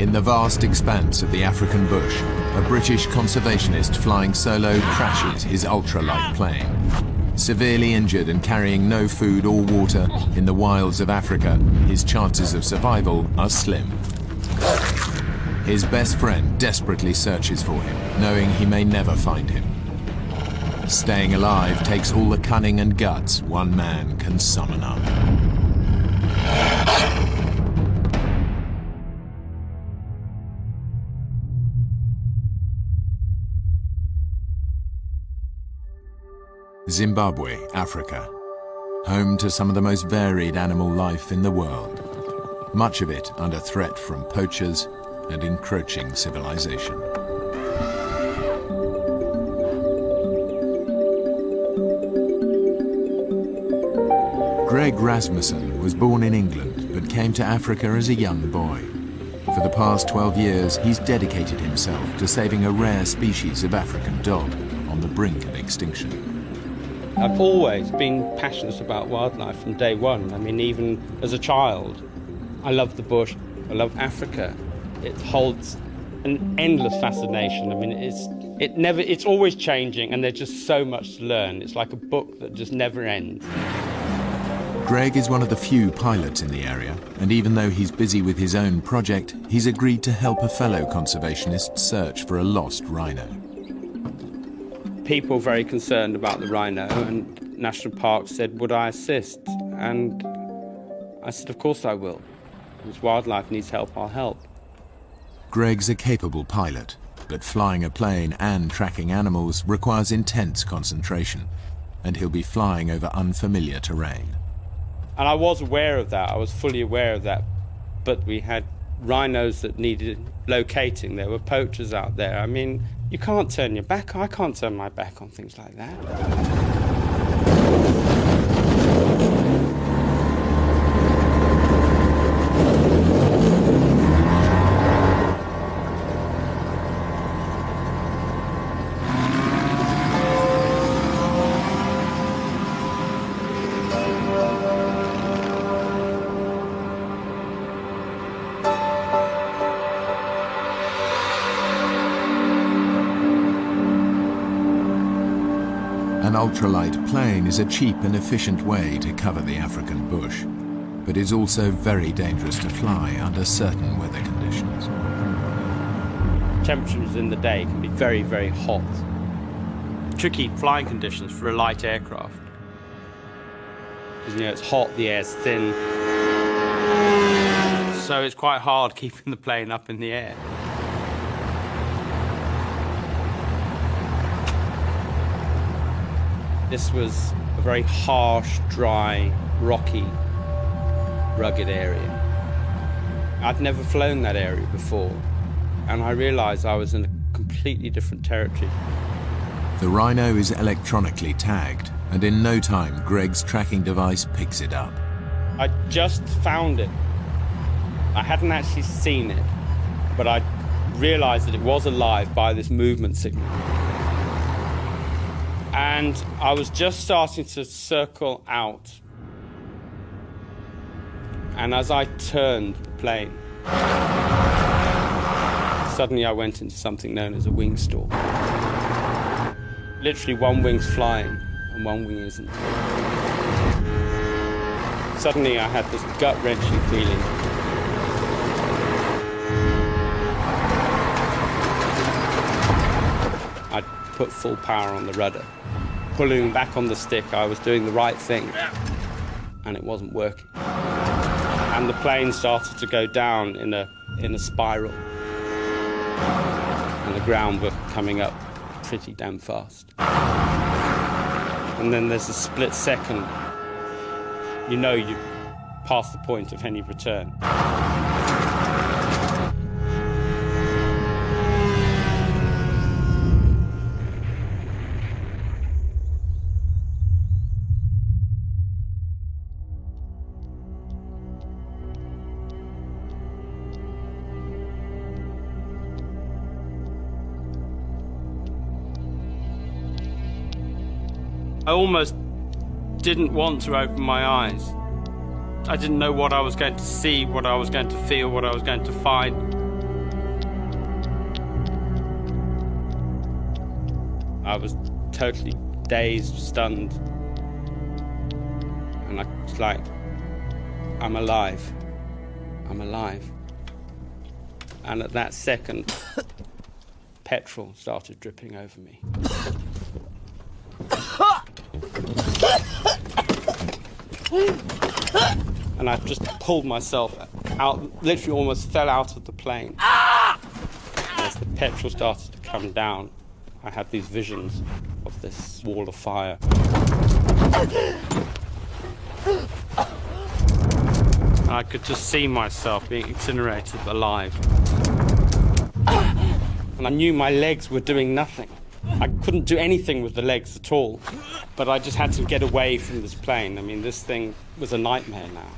In the vast expanse of the African bush, a British conservationist flying solo crashes his ultralight plane. Severely injured and carrying no food or water in the wilds of Africa, his chances of survival are slim. His best friend desperately searches for him, knowing he may never find him. Staying alive takes all the cunning and guts one man can summon up. Zimbabwe, Africa, home to some of the most varied animal life in the world, much of it under threat from poachers and encroaching civilization. Greg Rasmussen was born in England but came to Africa as a young boy. For the past 12 years, he's dedicated himself to saving a rare species of African dog on the brink of extinction. I've always been passionate about wildlife from day one. I mean, even as a child, I love the bush, I love Africa. It holds an endless fascination. I mean, it's always changing, and there's just so much to learn. It's like a book that just never ends. Greg is one of the few pilots in the area, and even though he's busy with his own project, he's agreed to help a fellow conservationist search for a lost rhino. People very concerned about the rhino, and National Park said, would I assist? And I said, of course I will. If wildlife needs help, I'll help. Greg's a capable pilot, but flying a plane and tracking animals requires intense concentration, and he'll be flying over unfamiliar terrain. And I was aware of that, I was fully aware of that, but we had rhinos that needed locating. There were poachers out there. I mean, you can't turn your back. I can't turn my back on things like that. An ultralight plane is a cheap and efficient way to cover the African bush, but is also very dangerous to fly under certain weather conditions. Temperatures in the day can be very, very hot. Tricky flying conditions for a light aircraft. Because, you know, it's hot, the air's thin, so it's quite hard keeping the plane up in the air. This was a very harsh, dry, rocky, rugged area. I'd never flown that area before, and I realized I was in a completely different territory. The rhino is electronically tagged, and in no time, Greg's tracking device picks it up. I just found it. I hadn't actually seen it, but I realized that it was alive by this movement signal. And I was just starting to circle out. And as I turned the plane, suddenly I went into something known as a wing storm. Literally one wing's flying and one wing isn't. Suddenly I had this gut-wrenching feeling. I put full power on the rudder. Pulling back on the stick, I was doing the right thing, and it wasn't working. And the plane started to go down in a spiral. And the ground were coming up pretty damn fast. And then there's a split second. You know you passed the point of any return. I almost didn't want to open my eyes. I didn't know what I was going to see, what I was going to feel, what I was going to find. I was totally dazed, stunned. And I was like, I'm alive. I'm alive. And at that second, petrol started dripping over me. And I just pulled myself out, literally almost fell out of the plane. As the petrol started to come down, I had these visions of this wall of fire. And I could just see myself being incinerated alive. And I knew my legs were doing nothing. I couldn't do anything with the legs at all. But I just had to get away from this plane. I mean, this thing was a nightmare now.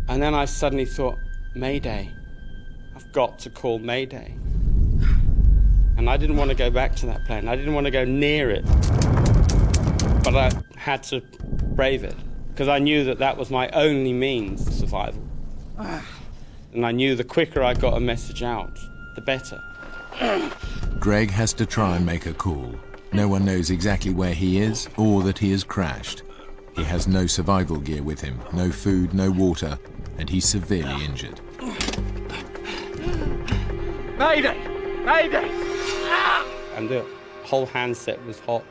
And then I suddenly thought, Mayday. I've got to call Mayday. And I didn't want to go back to that plane. I didn't want to go near it. But I had to brave it, because I knew that that was my only means of survival. And I knew the quicker I got a message out, the better. Greg has to try and make a call. No one knows exactly where he is or that he has crashed. He has no survival gear with him, no food, no water, and he's severely injured. Mayday! Mayday! And the whole handset was hot.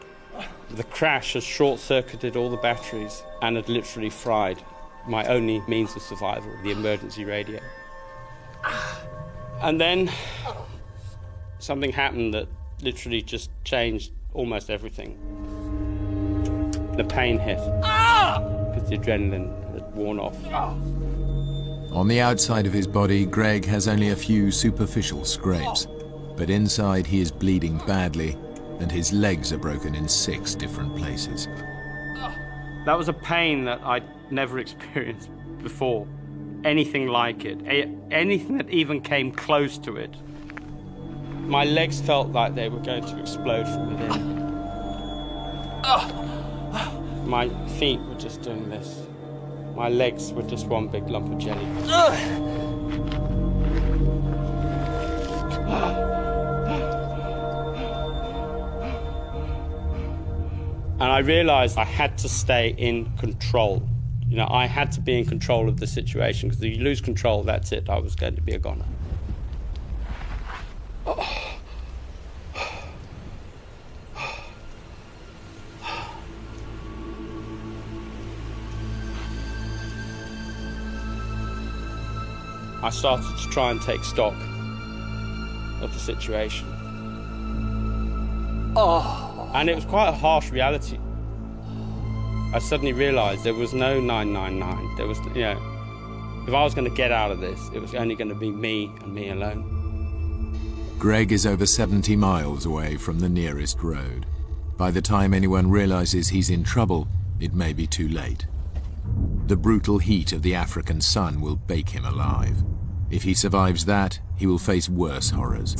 The crash had short-circuited all the batteries and had literally fried my only means of survival, the emergency radio. And then something happened that literally just changed almost everything. The pain hit, because the adrenaline had worn off. On the outside of his body, Greg has only a few superficial scrapes, but inside he is bleeding badly, and his legs are broken in 6 different places. That was a pain that I'd never experienced before. Anything like it, anything that even came close to it. My legs felt like they were going to explode from within. My feet were just doing this. My legs were just one big lump of jelly. And I realized I had to stay in control. You know, I had to be in control of the situation, because if you lose control, that's it. I was going to be a goner. I started to try and take stock of the situation. And it was quite a harsh reality. I suddenly realized there was no 999. There was, you know, if I was going to get out of this, it was only going to be me and me alone. Greg is over 70 miles away from the nearest road. By the time anyone realizes he's in trouble, it may be too late. The brutal heat of the African sun will bake him alive. If he survives that, he will face worse horrors.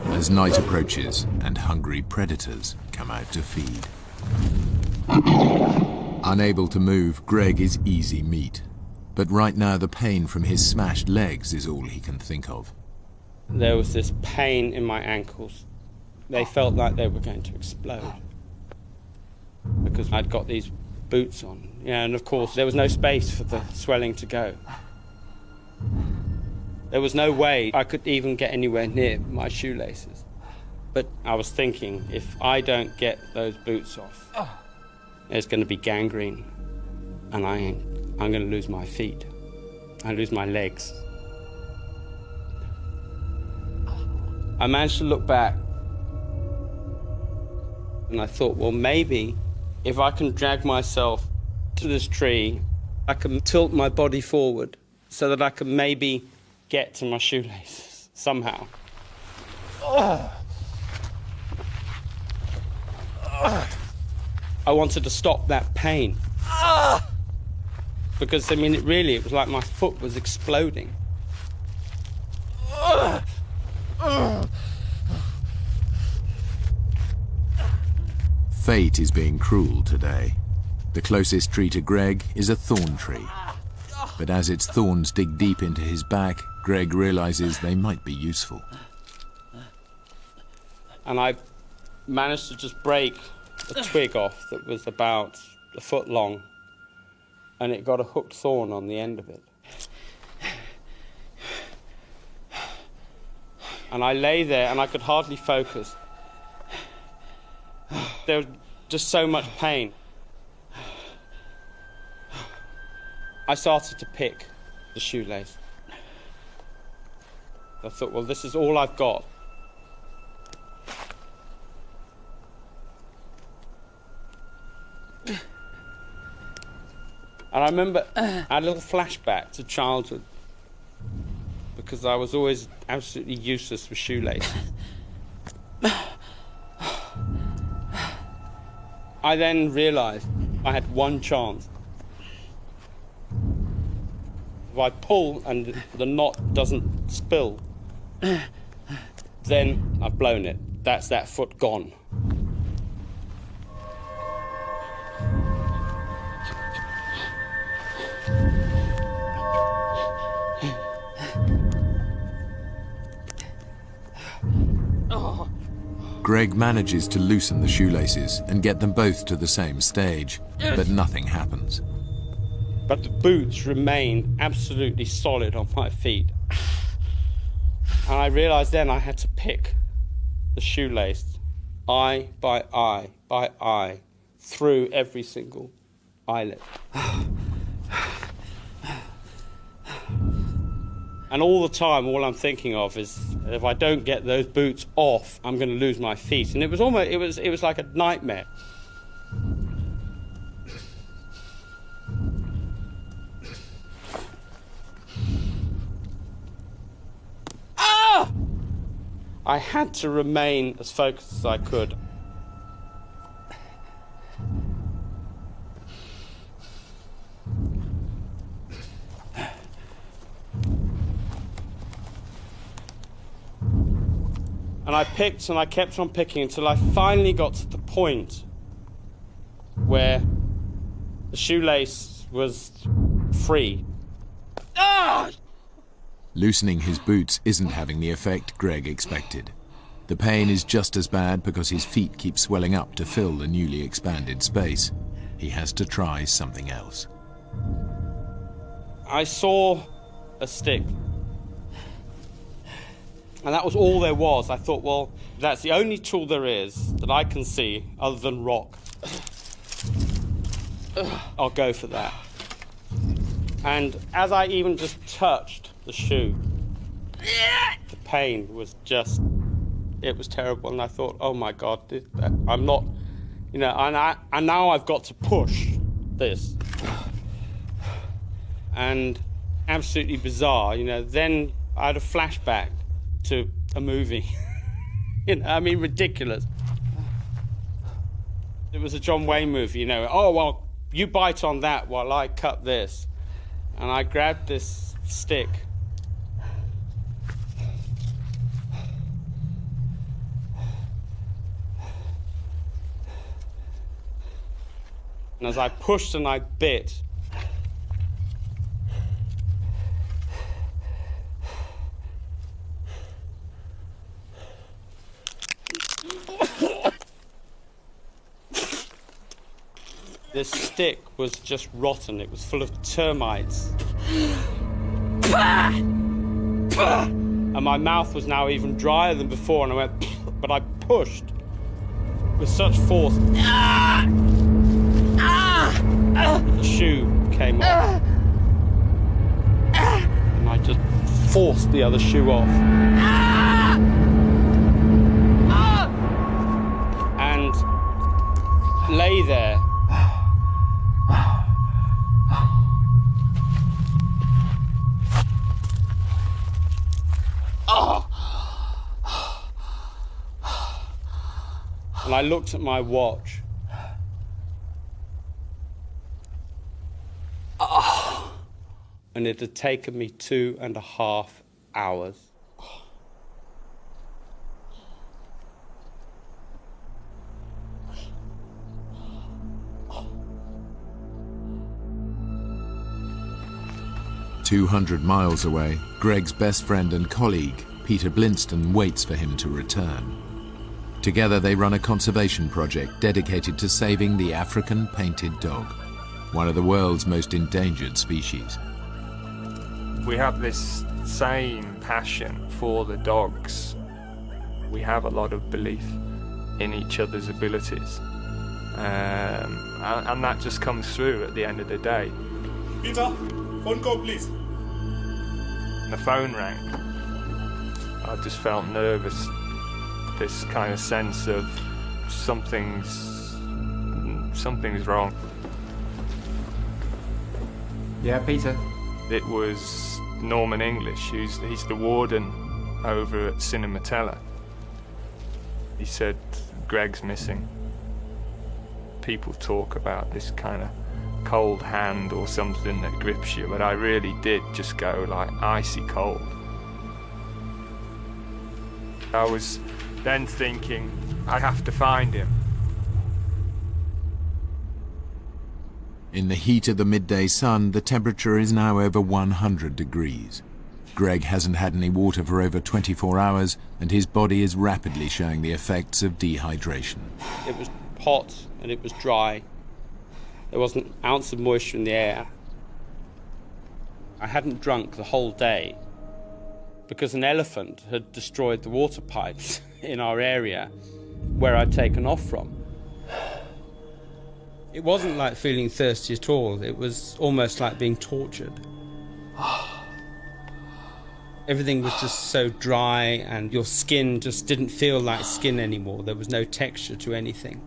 As night approaches and hungry predators come out to feed. Unable to move, Greg is easy meat. But right now the pain from his smashed legs is all he can think of. There was this pain in my ankles. They felt like they were going to explode, because I'd got these boots on. Yeah, and of course there was no space for the swelling to go. There was no way I could even get anywhere near my shoelaces. But I was thinking, if I don't get those boots off, there's going to be gangrene, and I'm going to lose my feet. I lose my legs. I managed to look back, and I thought, well, maybe if I can drag myself to this tree, I can tilt my body forward so that I can maybe get to my shoelaces somehow. I wanted to stop that pain. Because, I mean, it was like my foot was exploding. Fate is being cruel today. The closest tree to Greg is a thorn tree. But as its thorns dig deep into his back, Greg realizes they might be useful. And I managed to just break a twig off that was about a foot long, and it got a hooked thorn on the end of it. And I lay there and I could hardly focus. There was just so much pain. I started to pick the shoelace. I thought, well, this is all I've got. And I remember I had a little flashback to childhood, because I was always absolutely useless with shoelaces. I then realised I had one chance. If I pull and the knot doesn't spill, then I've blown it. That's that foot gone. Greg manages to loosen the shoelaces and get them both to the same stage, but nothing happens. But the boots remain absolutely solid on my feet. And I realised then I had to pick the shoelace, eye by eye, through every single eyelet. And all the time, all I'm thinking of is, if I don't get those boots off, I'm going to lose my feet. And it was almost, it was like a nightmare. Ah! I had to remain as focused as I could. And I picked and I kept on picking until I finally got to the point where the shoelace was free. Ah! Loosening his boots isn't having the effect Greg expected. The pain is just as bad because his feet keep swelling up to fill the newly expanded space. He has to try something else. I saw a stick. And that was all there was. I thought, well, that's the only tool there is that I can see other than rock. I'll go for that. And as I even just touched the shoe, the pain was just, it was terrible. And I thought, oh my God, I'm not, you know, and now I've got to push this. And absolutely bizarre, you know, then I had a flashback to a movie. You know, I mean, ridiculous. It was a John Wayne movie, you know. Oh, well, you bite on that while I cut this. And I grabbed this stick. And as I pushed and I bit, this stick was just rotten. It was full of termites. And my mouth was now even drier than before, and I went, but I pushed with such force. The shoe came off. And I just forced the other shoe off. And lay there. And I looked at my watch. And it had taken me 2.5 hours. 200 miles away, Greg's best friend and colleague, Peter Blinston, waits for him to return. Together they run a conservation project dedicated to saving the African painted dog, one of the world's most endangered species. We have this same passion for the dogs. We have a lot of belief in each other's abilities. And that just comes through at the end of the day. Peter, phone call please. And the phone rang. I just felt nervous. This kind of sense of something's wrong. Yeah, Peter. It was Norman English, he's the warden over at Cinematella. He said, Greg's missing. People talk about this kind of cold hand or something that grips you, but I really did just go like icy cold. I was then thinking, I have to find him. In the heat of the midday sun, the temperature is now over 100 degrees. Greg hasn't had any water for over 24 hours, and his body is rapidly showing the effects of dehydration. It was hot and it was dry. There wasn't an ounce of moisture in the air. I hadn't drunk the whole day because an elephant had destroyed the water pipes in our area where I'd taken off from. It wasn't like feeling thirsty at all. It was almost like being tortured. Everything was just so dry and your skin just didn't feel like skin anymore. There was no texture to anything.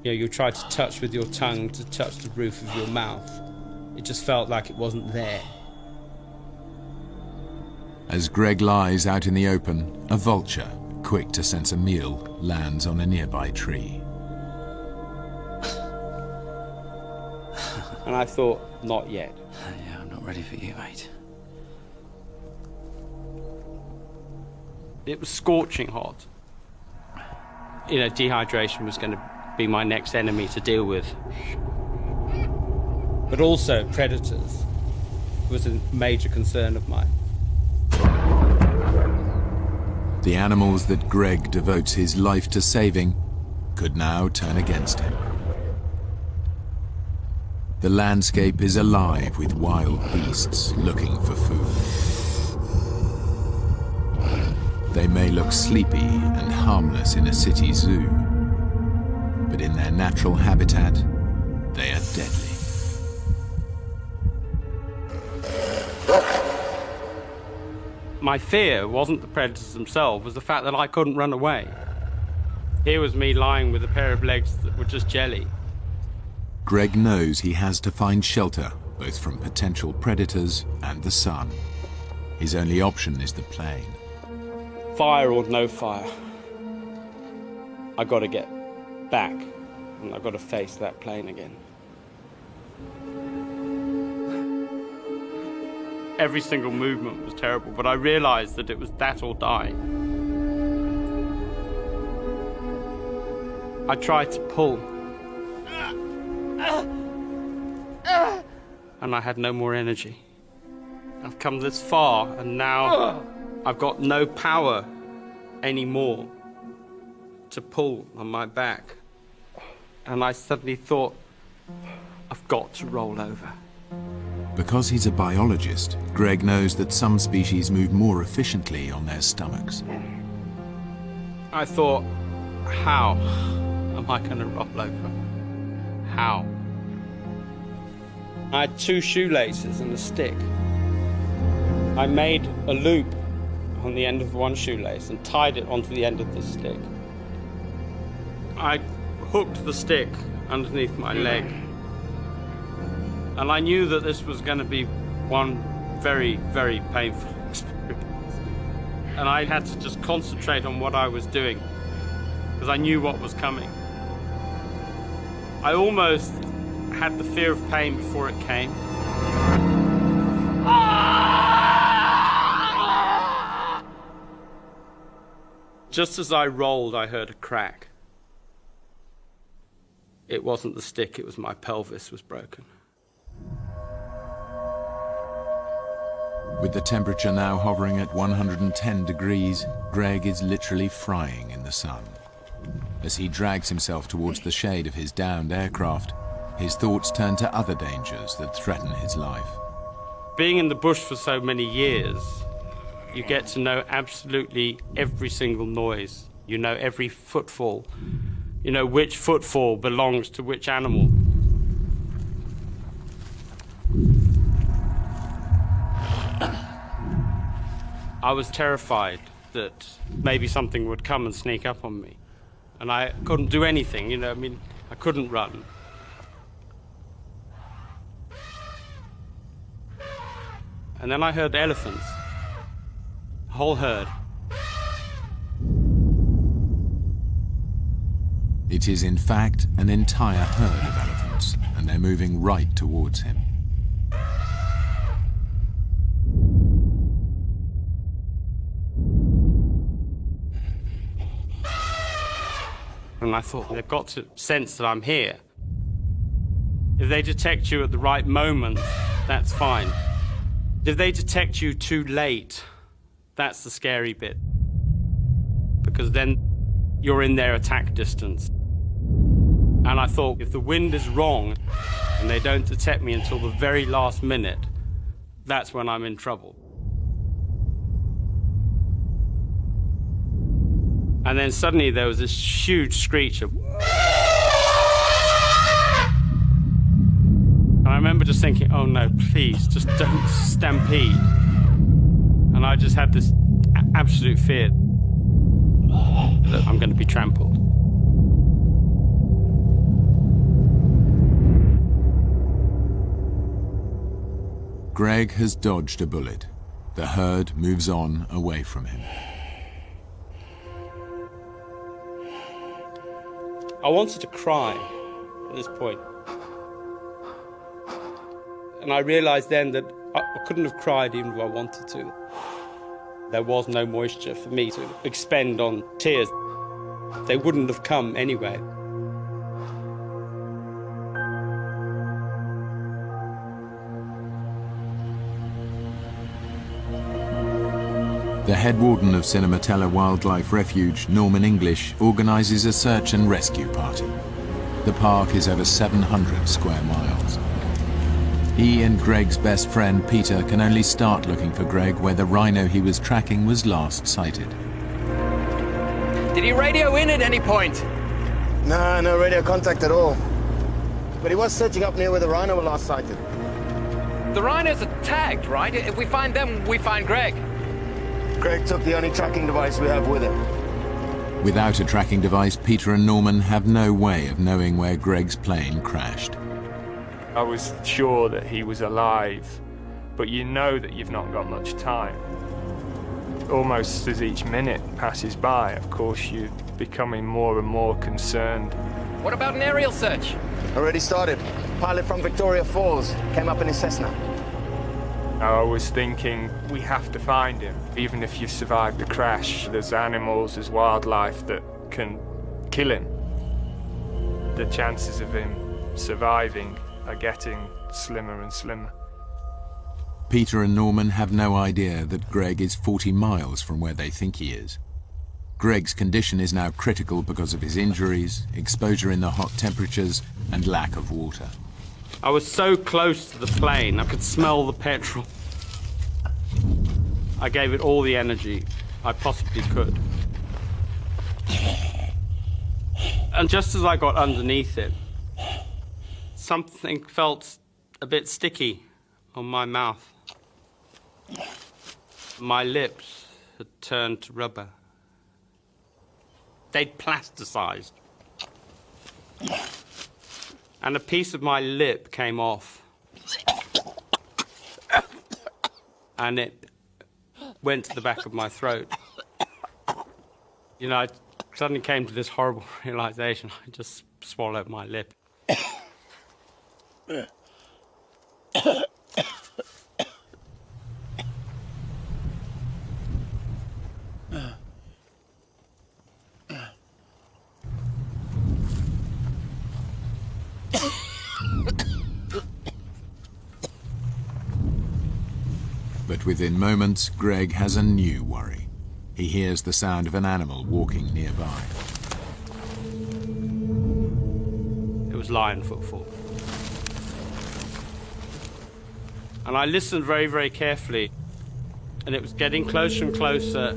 You know, you tried to touch with your tongue to touch the roof of your mouth. It just felt like it wasn't there. As Greg lies out in the open, a vulture, quick to sense a meal, lands on a nearby tree. And I thought, not yet. Yeah, I'm not ready for you, mate. It was scorching hot. You know, dehydration was going to be my next enemy to deal with. But also predators was a major concern of mine. The animals that Greg devotes his life to saving could now turn against him. The landscape is alive with wild beasts looking for food. They may look sleepy and harmless in a city zoo, but in their natural habitat, they are deadly. My fear wasn't the predators themselves, it was the fact that I couldn't run away. Here was me lying with a pair of legs that were just jelly. Greg knows he has to find shelter, both from potential predators and the sun. His only option is the plane. Fire or no fire, I got to get back, and I've got to face that plane again. Every single movement was terrible, but I realized that it was that or die. I tried to pull, and I had no more energy. I've come this far, and now I've got no power anymore to pull on my back. And I suddenly thought, I've got to roll over. Because he's a biologist, Greg knows that some species move more efficiently on their stomachs. I thought, how am I going to roll over? How? I had 2 shoelaces and a stick. I made a loop on the end of one shoelace and tied it onto the end of the stick. I hooked the stick underneath my leg. And I knew that this was going to be one very, very painful experience. And I had to just concentrate on what I was doing, because I knew what was coming. I almost had the fear of pain before it came. Just as I rolled, I heard a crack. It wasn't the stick, it was my pelvis was broken. With the temperature now hovering at 110 degrees, Greg is literally frying in the sun. As he drags himself towards the shade of his downed aircraft, his thoughts turn to other dangers that threaten his life. Being in the bush for so many years, you get to know absolutely every single noise. You know every footfall. You know which footfall belongs to which animal. I was terrified that maybe something would come and sneak up on me. And I couldn't do anything, I couldn't run. And then I heard elephants, a whole herd. It is in fact an entire herd of elephants, and they're moving right towards him. And I thought, they've got to sense that I'm here. If they detect you at the right moment, that's fine. If they detect you too late, that's the scary bit. Because then you're in their attack distance. And I thought, if the wind is wrong and they don't detect me until the very last minute, that's when I'm in trouble. And then suddenly there was this huge screech of... And I remember just thinking, oh no, please, just don't stampede. And I just had this absolute fear that I'm going to be trampled. Greg has dodged a bullet. The herd moves on away from him. I wanted to cry at this point. And I realized then that I couldn't have cried even if I wanted to. There was no moisture for me to expend on tears. They wouldn't have come anyway. The head warden of Cinematella Wildlife Refuge, Norman English, organises a search and rescue party. The park is over 700 square miles. He and Greg's best friend Peter can only start looking for Greg where the rhino he was tracking was last sighted. Did he radio in at any point? Nah, no radio contact at all. But he was searching up near where the rhino were last sighted. The rhinos are tagged, right? If we find them, we find Greg. Greg took the only tracking device we have with him. Without a tracking device, Peter and Norman have no way of knowing where Greg's plane crashed. I was sure that he was alive, but you know that you've not got much time. Almost as each minute passes by, of course, you're becoming more and more concerned. What about an aerial search? Already started. Pilot from Victoria Falls came up in his Cessna. I was thinking, we have to find him. Even if you've survived the crash, there's animals, there's wildlife that can kill him. The chances of him surviving are getting slimmer and slimmer. Peter and Norman have no idea that Greg is 40 miles from where they think he is. Greg's condition is now critical because of his injuries, exposure in the hot temperatures, and lack of water. I was so close to the plane, I could smell the petrol. I gave it all the energy I possibly could. And just as I got underneath it, something felt a bit sticky on my mouth. My lips had turned to rubber. They'd plasticized. And a piece of my lip came off. And it went to the back of my throat. You know, I suddenly came to this horrible realization. I just swallowed my lip. But But within moments, Greg has a new worry. He hears the sound of an animal walking nearby. It was lion footfall. And I listened very, very carefully, and it was getting closer and closer.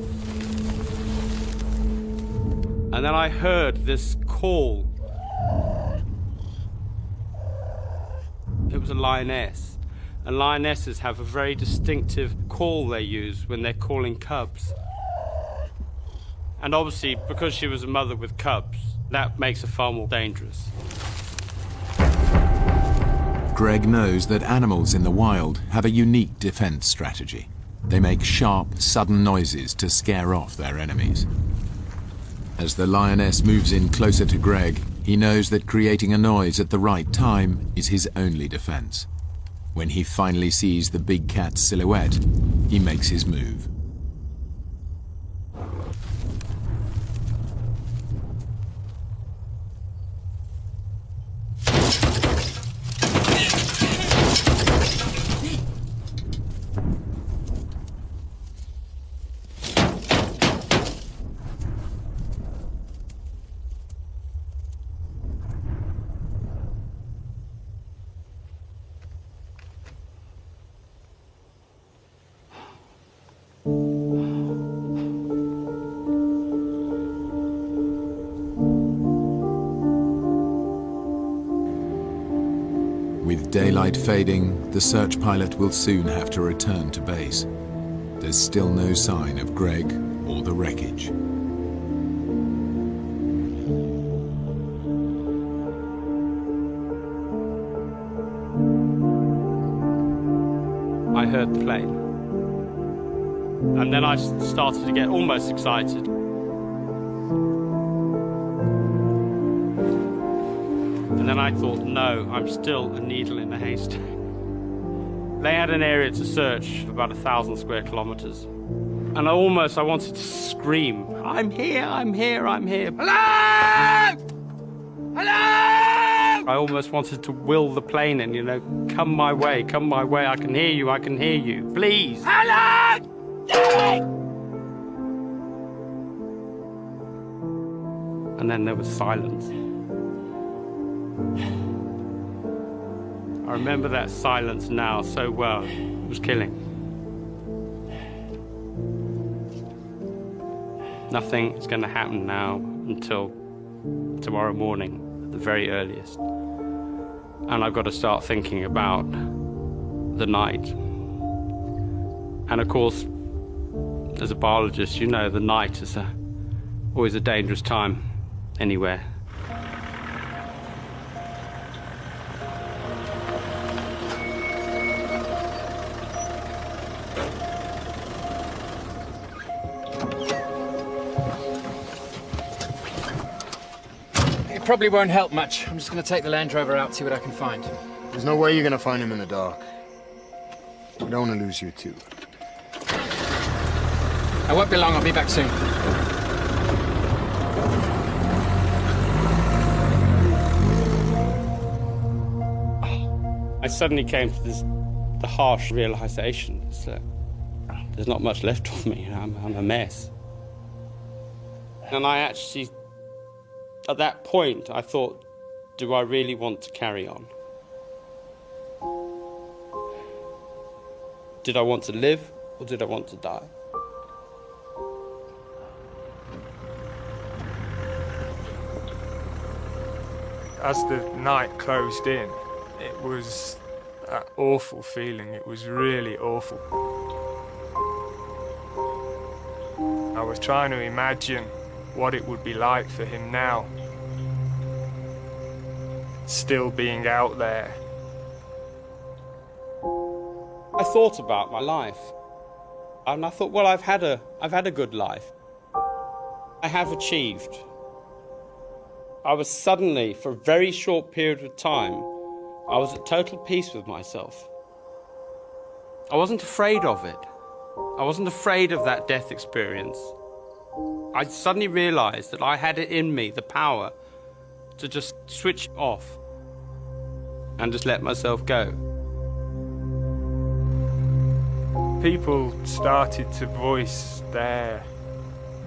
And then I heard this call. It was a lioness. And lionesses have a very distinctive call they use when they're calling cubs. And obviously, because she was a mother with cubs, that makes her far more dangerous. Greg knows that animals in the wild have a unique defense strategy. They make sharp, sudden noises to scare off their enemies. As the lioness moves in closer to Greg, he knows that creating a noise at the right time is his only defense. When he finally sees the big cat's silhouette, he makes his move. With daylight fading, the search pilot will soon have to return to base. There's still no sign of Greg or the wreckage. I heard the plane. And then I started to get almost excited. And then I thought, no, I'm still a needle in a haystack. They had an area to search of about 1,000 square kilometers. And I wanted to scream, I'm here, I'm here, I'm here. Hello! Hello! I almost wanted to will the plane in, you know, come my way, I can hear you, please. Hello! And then there was silence. I remember that silence now so well. It was killing. Nothing is going to happen now until tomorrow morning, at the very earliest. And I've got to start thinking about the night. And of course, as a biologist, you know the night is always a dangerous time anywhere. It probably won't help much. I'm just going to take the Land Rover out, see what I can find. There's no way you're gonna find him in the dark. We don't want to lose you too. I won't be long, I'll be back soon. I suddenly came to the harsh realization that there's not much left of me. I'm a mess. And I actually, at that point, I thought, do I really want to carry on? Did I want to live, or did I want to die? As the night closed in, it was that awful feeling. It was really awful. I was trying to imagine what it would be like for him now, still being out there. I thought about my life, and I thought, well, I've had a good life. I have achieved. I was suddenly, for a very short period of time, I was at total peace with myself. I wasn't afraid of it. I wasn't afraid of that death experience. I suddenly realized that I had it in me, the power to just switch off and just let myself go. people started to voice their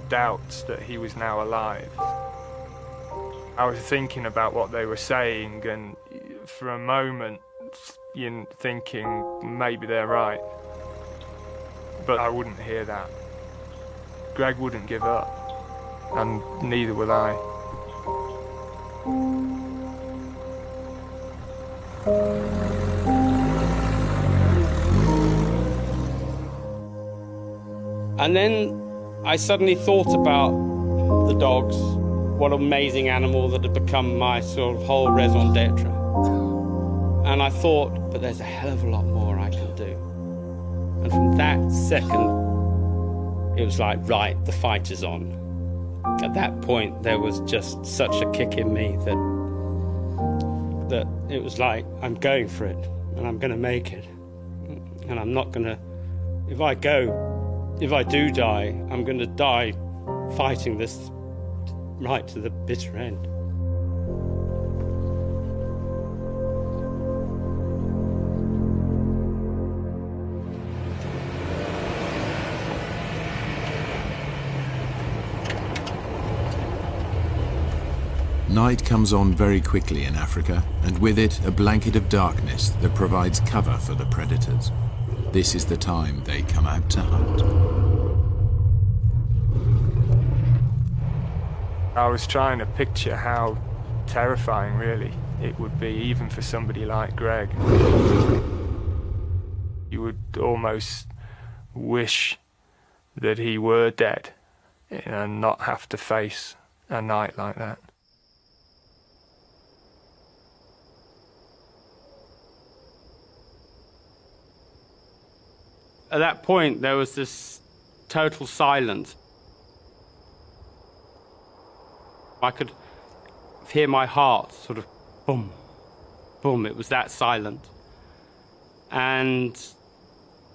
doubts that he was now alive, I was thinking about what they were saying, and for a moment, thinking maybe they're right. But I wouldn't hear that. Greg wouldn't give up, and neither will I. And then I suddenly thought about the dogs, what amazing animal that had become my sort of whole raison d'etre. And I thought, but there's a hell of a lot more I can do. And from that second, it was like, right, the fight is on. At that point, there was just such a kick in me that it was like, I'm going for it, and I'm going to make it. And I'm not going to, if I do die, I'm going to die fighting this right to the bitter end. Night comes on very quickly in Africa, and with it a blanket of darkness that provides cover for the predators. This is the time they come out to hunt. I was trying to picture how terrifying, really, it would be, even for somebody like Greg. You would almost wish that he were dead and not have to face a night like that. At that point, there was this total silence. I could hear my heart sort of boom, boom. It was that silent. And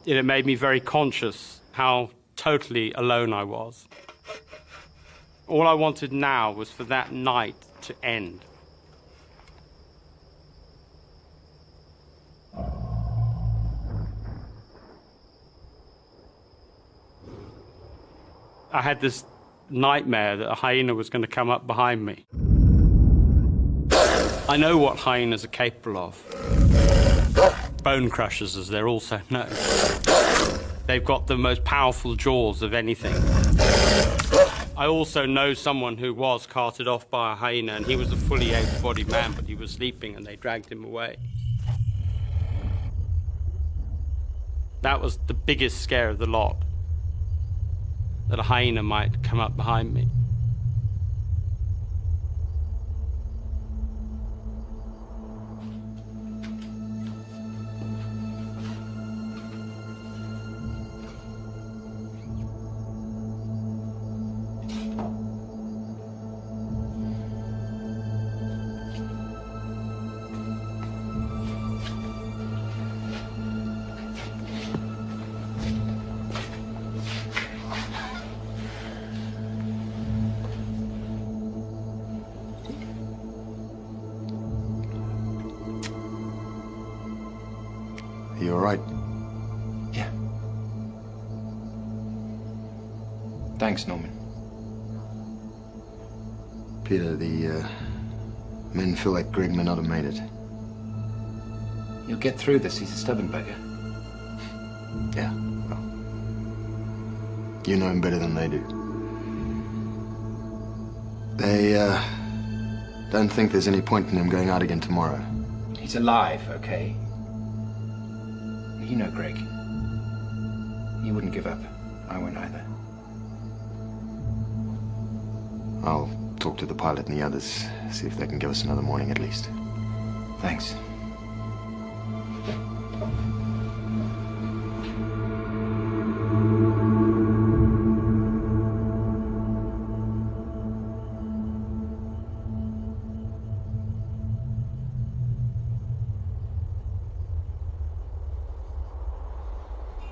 it made me very conscious how totally alone I was. All I wanted now was for that night to end. I had this nightmare that a hyena was going to come up behind me. I know what hyenas are capable of. Bone crushers, as they're also known. They've got the most powerful jaws of anything. I also know someone who was carted off by a hyena, and he was a fully able-bodied man, but he was sleeping and they dragged him away. That was the biggest scare of the lot, that a hyena might come up behind me. Are you all right? Yeah. Thanks, Norman. Peter, the men feel like Greg may not have made it. He'll get through this. He's a stubborn bugger. Yeah, well, you know him better than they do. They, don't think there's any point in him going out again tomorrow. He's alive, okay? You know Greg. He wouldn't give up. I won't either. I'll talk to the pilot and the others, see if they can give us another morning at least. Thanks.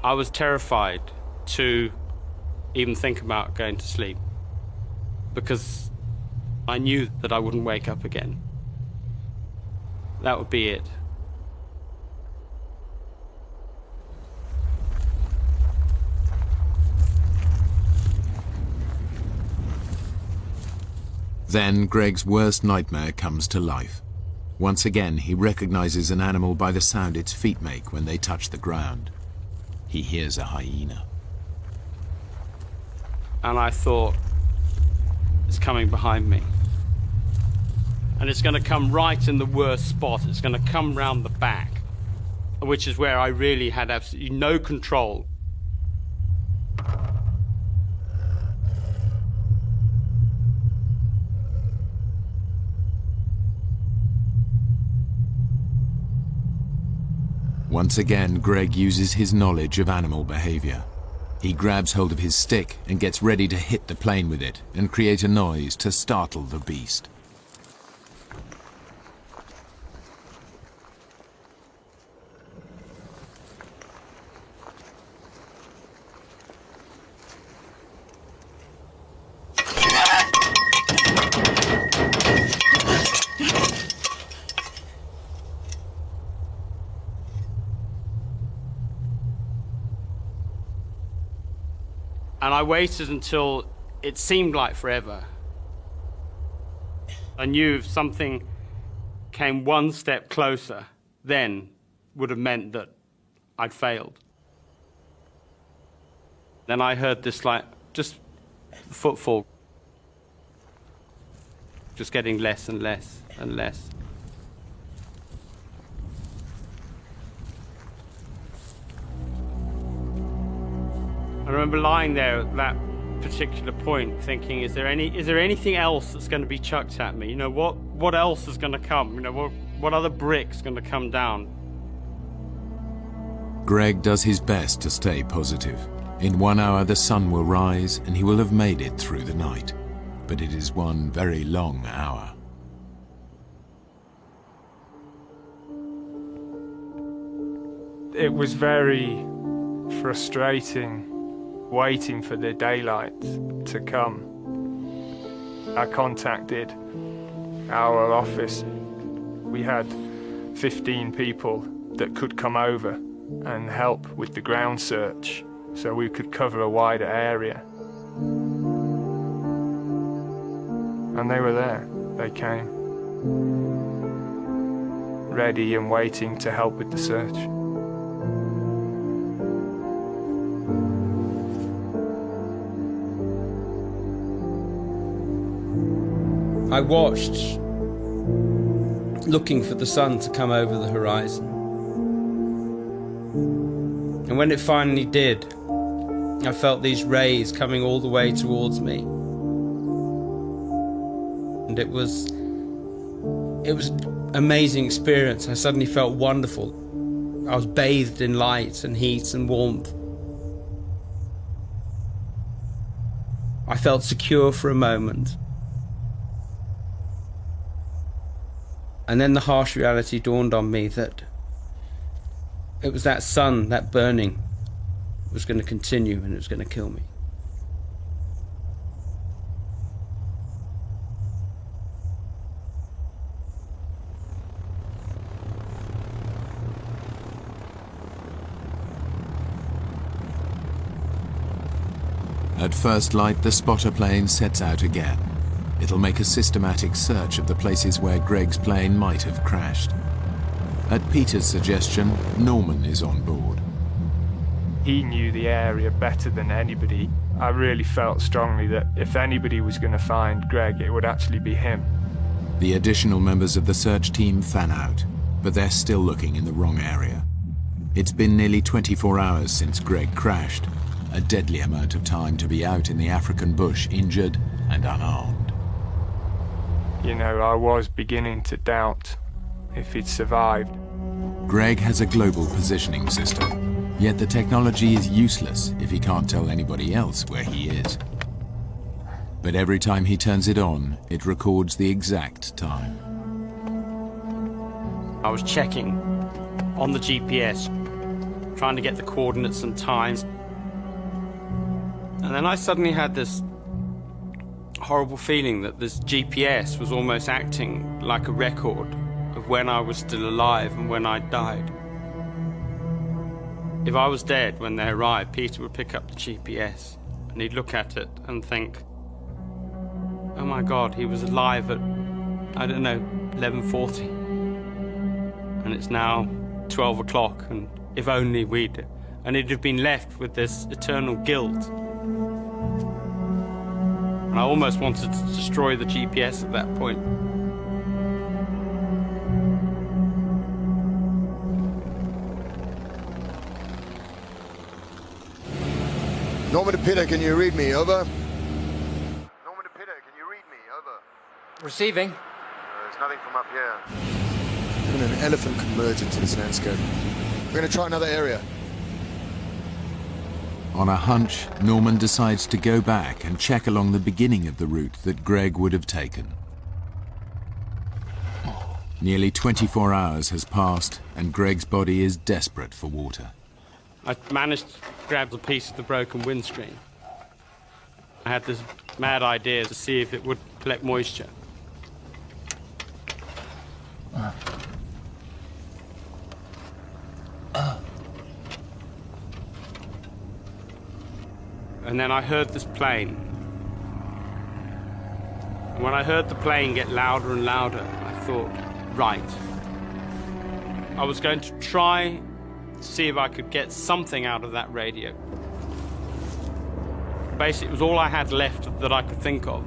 I was terrified to even think about going to sleep, because I knew that I wouldn't wake up again. That would be it. Then Greg's worst nightmare comes to life. Once again, he recognizes an animal by the sound its feet make when they touch the ground. He hears a hyena. And I thought, it's coming behind me. And it's going to come right in the worst spot. It's going to come round the back, which is where I really had absolutely no control. Once again, Greg uses his knowledge of animal behavior. He grabs hold of his stick and gets ready to hit the plane with it and create a noise to startle the beast. And I waited until it seemed like forever. I knew if something came one step closer, then would have meant that I'd failed. Then I heard this, like, just footfall, just getting less and less and less. I remember lying there at that particular point thinking, is there anything else that's going to be chucked at me? You know, what else is going to come? You know, what other brick's going to come down? Greg does his best to stay positive. In 1 hour the sun will rise and he will have made it through the night. But it is one very long hour. It was very frustrating waiting for the daylight to come. I contacted our office. We had 15 people that could come over and help with the ground search so we could cover a wider area. And they were there. They came, ready and waiting to help with the search. I watched, looking for the sun to come over the horizon. And when it finally did, I felt these rays coming all the way towards me. And it was an amazing experience. I suddenly felt wonderful. I was bathed in light and heat and warmth. I felt secure for a moment. And then the harsh reality dawned on me that it was that sun, that burning, was going to continue and it was going to kill me. At first light, the spotter plane sets out again. It'll make a systematic search of the places where Greg's plane might have crashed. At Peter's suggestion, Norman is on board. He knew the area better than anybody. I really felt strongly that if anybody was going to find Greg, it would actually be him. The additional members of the search team fan out, but they're still looking in the wrong area. It's been nearly 24 hours since Greg crashed, a deadly amount of time to be out in the African bush injured and unarmed. You know, I was beginning to doubt if he'd survived. Greg has a global positioning system, yet the technology is useless if he can't tell anybody else where he is. But every time he turns it on, it records the exact time. I was checking on the GPS, trying to get the coordinates and times. And then I suddenly had this horrible feeling that this GPS was almost acting like a record of when I was still alive and when I died. If I was dead when they arrived, Peter would pick up the GPS and he'd look at it and think, oh my God, he was alive at, I don't know, 11:40. And it's now 12 o'clock, and if only we'd... And he'd have been left with this eternal guilt. And I almost wanted to destroy the GPS at that point. Norman to Peter, can you read me? Over. Norman to Peter, can you read me? Over. Receiving. There's nothing from up here. Even an elephant can merge into this landscape. We're going to try another area. On a hunch, Norman decides to go back and check along the beginning of the route that Greg would have taken. Nearly 24 hours has passed, and Greg's body is desperate for water. I managed to grab a piece of the broken windscreen. I had this mad idea to see if it would collect moisture. And then I heard this plane. And when I heard the plane get louder and louder, I thought, right. I was going to try to see if I could get something out of that radio. Basically, it was all I had left that I could think of.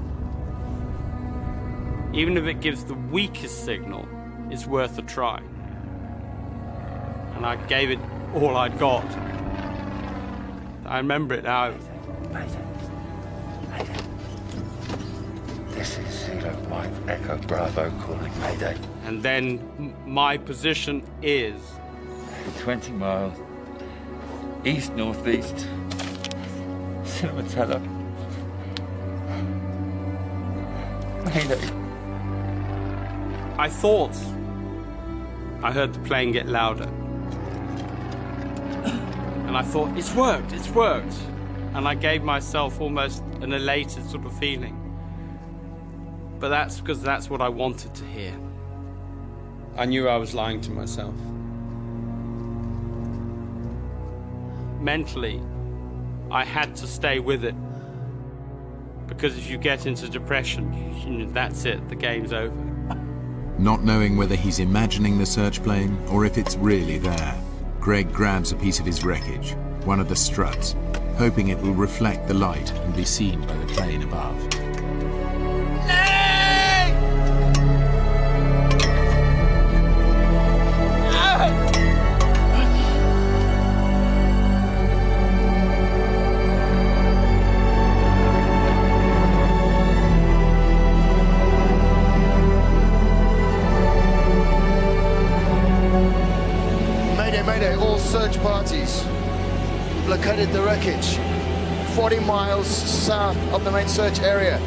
Even if it gives the weakest signal, it's worth a try. And I gave it all I'd got. I remember it now. Mayday. This is Zero Mike Echo Bravo calling Mayday. And then my position is 20 miles east-northeast, Cinematella. Mayday. I thought I heard the plane get louder. And I thought, it's worked. And I gave myself almost an elated sort of feeling. But that's because that's what I wanted to hear. I knew I was lying to myself. Mentally, I had to stay with it. Because if you get into depression, that's it, the game's over. Not knowing whether he's imagining the search plane or if it's really there, Greg grabs a piece of his wreckage, one of the struts, hoping it will reflect the light and be seen by the plane above. Mayday, all search parties. We've located the wreckage. 40 miles south of the main search area.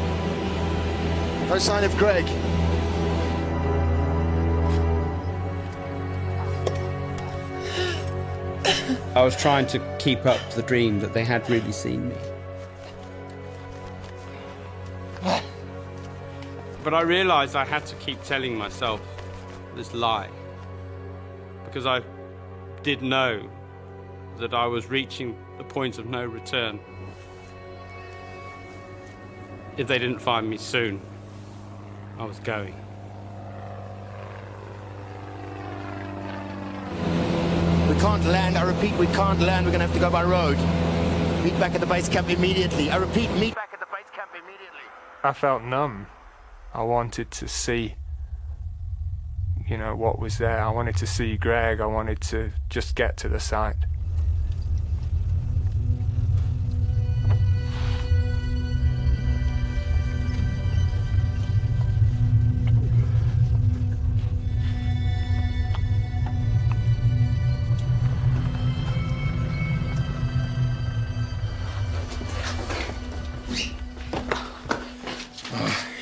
No sign of Greg. I was trying to keep up the dream that they had really seen me. But I realized I had to keep telling myself this lie. Because I did know that I was reaching the point of no return. If they didn't find me soon, I was going. We can't land, I repeat, we can't land, we're gonna have to go by road. Meet back at the base camp immediately. I repeat, meet back at the base camp immediately. I felt numb. I wanted to see, you know, what was there. I wanted to see Greg. I wanted to just get to the site.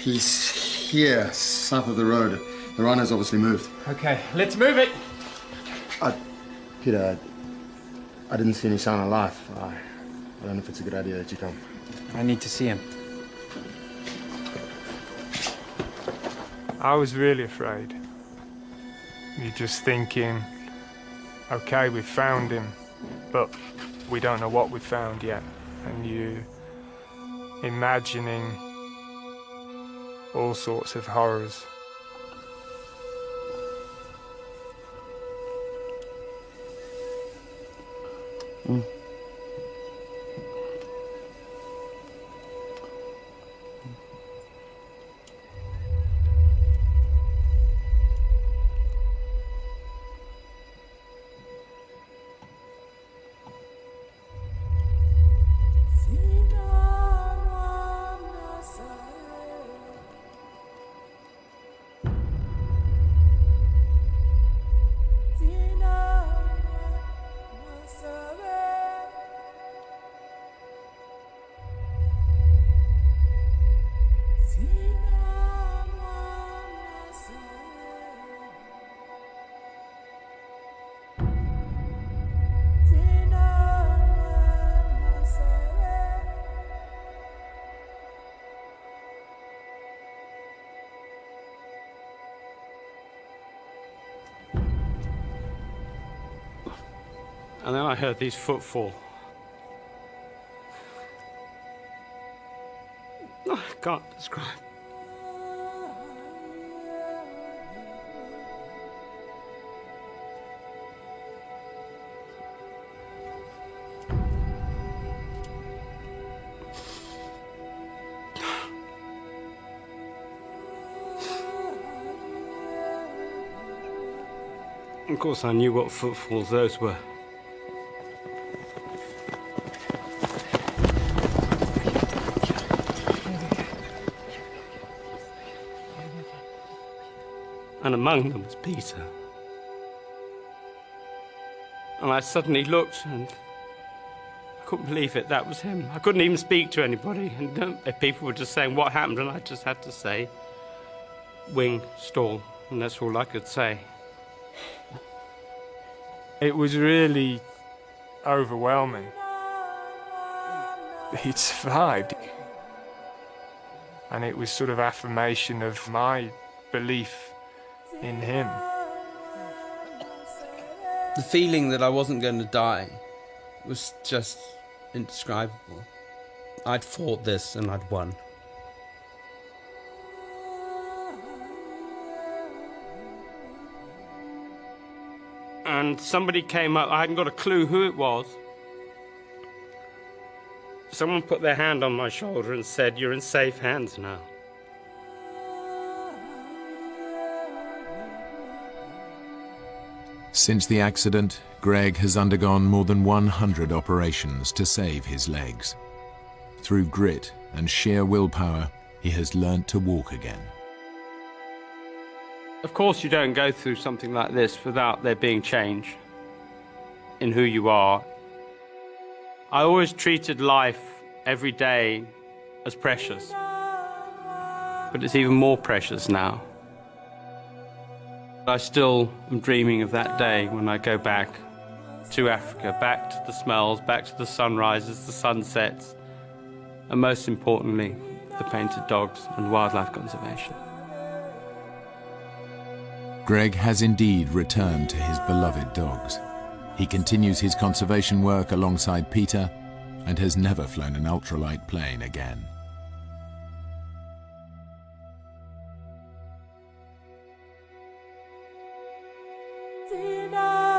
He's here, south of the road. The rhino's obviously moved. Okay, let's move it. Peter, I didn't see any sign of life. I don't know if it's a good idea that you come. I need to see him. I was really afraid. You're just thinking, okay, we've found him, but we don't know what we've found yet. And you imagining all sorts of horrors. And then I heard these footfall. I can't describe. Of course, I knew what footfalls those were. And among them was Peter. And I suddenly looked and I couldn't believe it, that was him. I couldn't even speak to anybody. And people were just saying what happened, and I just had to say, wing, stall, and that's all I could say. It was really overwhelming. He'd survived. And it was sort of affirmation of my belief in him. The feeling that I wasn't going to die was just indescribable. I'd fought this and I'd won. And somebody came up, I hadn't got a clue who it was. Someone put their hand on my shoulder and said, "You're in safe hands now." Since the accident, Greg has undergone more than 100 operations to save his legs. Through grit and sheer willpower, he has learnt to walk again. Of course you don't go through something like this without there being change in who you are. I always treated life every day as precious, but it's even more precious now. I still am dreaming of that day when I go back to Africa, back to the smells, back to the sunrises, the sunsets, and most importantly, the painted dogs and wildlife conservation. Greg has indeed returned to his beloved dogs. He continues his conservation work alongside Peter and has never flown an ultralight plane again. Tina.